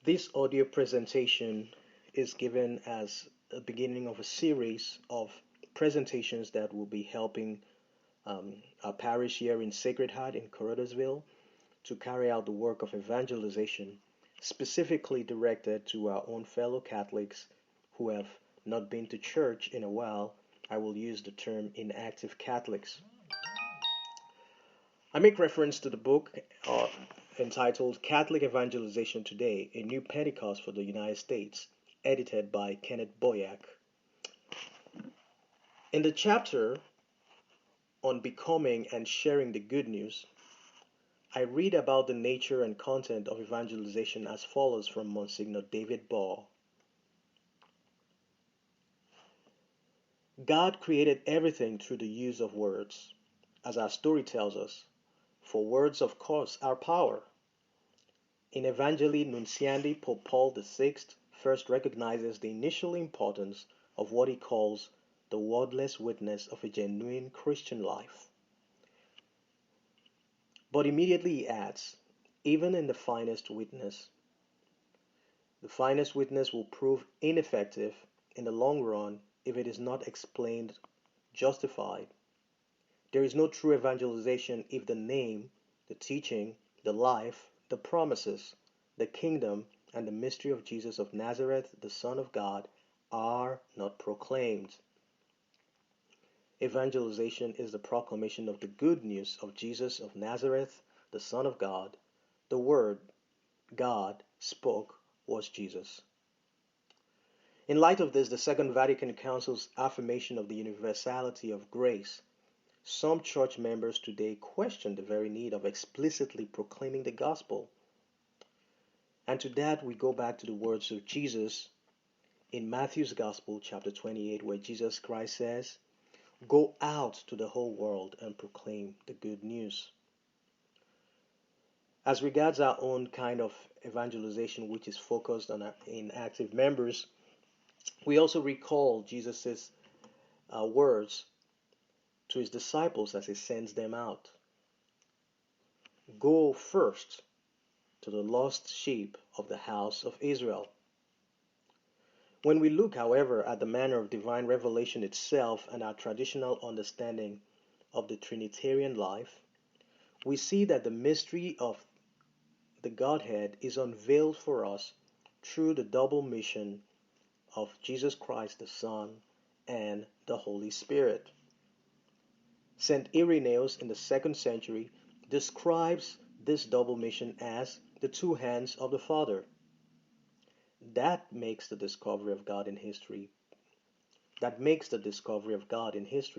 This audio presentation is given as a beginning of a series of presentations that will be helping our parish here in Sacred Heart in Corodersville to carry out the work of evangelization, specifically directed to our own fellow Catholics who have not been to church in a while. I will use the term inactive Catholics. I make reference to the book entitled Catholic Evangelization Today, A New Pentecost for the United States, edited by Kenneth Boyack. In the chapter on becoming and sharing the good news, I read about the nature and content of evangelization as follows from Monsignor David Ball. God created everything through the use of words, as our story tells us, for words, of course, are power. In Evangelii Nunciandi, Pope Paul VI first recognizes the initial importance of what he calls the wordless witness of a genuine Christian life. But immediately he adds, even in the finest witness will prove ineffective in the long run if it is not explained, justified. There is no true evangelization if the name, the teaching, the life, the promises, the kingdom, and the mystery of Jesus of Nazareth, the Son of God, are not proclaimed. Evangelization is the proclamation of the good news of Jesus of Nazareth, the Son of God. The word God spoke was Jesus. In light of this, the Second Vatican Council's affirmation of the universality of grace, some church members today question the very need of explicitly proclaiming the gospel. And to that we go back to the words of Jesus in Matthew's Gospel, chapter 28, where Jesus Christ says, "Go out to the whole world and proclaim the good news." As regards our own kind of evangelization, which is focused on inactive members, we also recall Jesus' words to his disciples as he sends them out. Go first to the lost sheep of the house of Israel. When we look, however, at the manner of divine revelation itself and our traditional understanding of the Trinitarian life, we see that the mystery of the Godhead is unveiled for us through the double mission of Jesus Christ the Son and the Holy Spirit. St. Irenaeus in the 2nd century describes this double mission as the two hands of the Father. That makes the discovery of God in history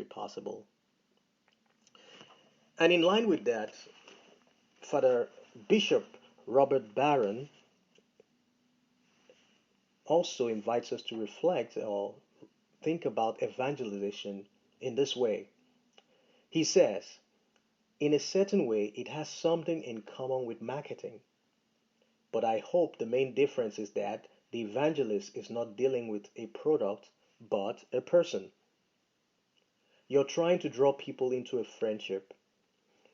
possible. And in line with that, Father Bishop Robert Barron also invites us to reflect or think about evangelization in this way. He says, in a certain way, it has something in common with marketing. But I hope the main difference is that the evangelist is not dealing with a product, but a person. You're trying to draw people into a friendship.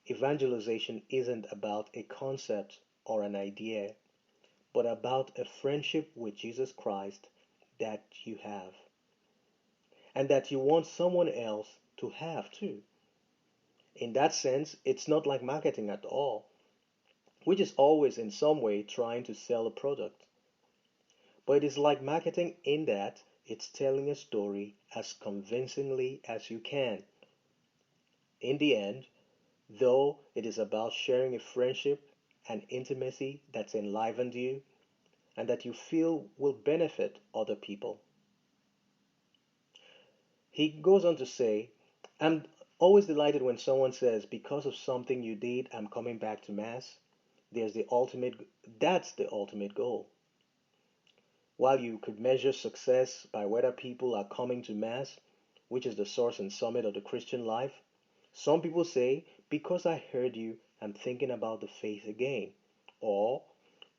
Evangelization isn't about a concept or an idea, but about a friendship with Jesus Christ that you have, and that you want someone else to have too. In that sense, it's not like marketing at all, which is always in some way trying to sell a product. But it is like marketing in that it's telling a story as convincingly as you can. In the end, though, it is about sharing a friendship and intimacy that's enlivened you and that you feel will benefit other people. He goes on to say, I'm always delighted when someone says, because of something you did, I'm coming back to Mass. That's the ultimate goal. While you could measure success by whether people are coming to Mass, which is the source and summit of the Christian life, some people say, because I heard you, I'm thinking about the faith again, or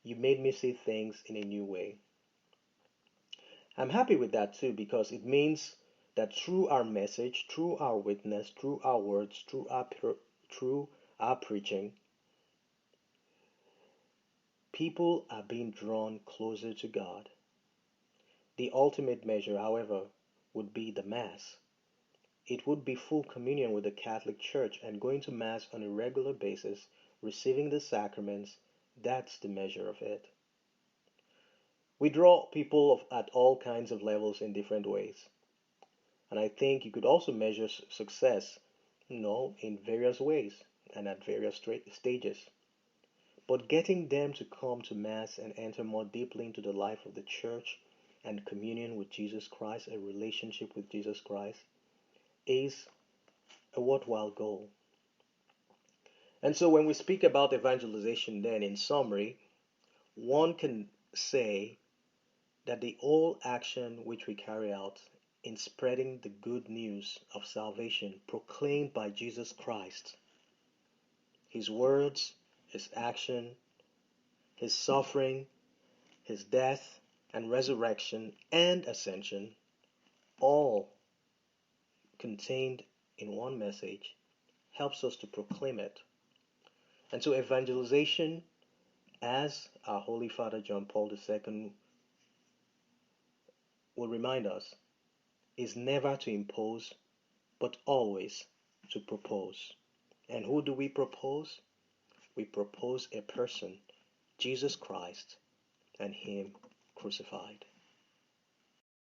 you made me see things in a new way. I'm happy with that too, because it means that through our message, through our witness, through our words, through our preaching, people are being drawn closer to God. The ultimate measure, however, would be the Mass. It would be full communion with the Catholic Church and going to Mass on a regular basis, receiving the sacraments. That's the measure of it. We draw people at all kinds of levels in different ways. And I think you could also measure success, in various ways and at various stages. But getting them to come to Mass and enter more deeply into the life of the church and communion with Jesus Christ, a relationship with Jesus Christ, is a worthwhile goal. And so when we speak about evangelization, then in summary, one can say that the whole action which we carry out in spreading the good news of salvation proclaimed by Jesus Christ, his words, his action, his suffering, his death and resurrection and ascension, all contained in one message, helps us to proclaim it. And so evangelization, as our Holy Father John Paul II will remind us, is never to impose, but always to propose. And who do we propose? We propose a person, Jesus Christ, and Him crucified.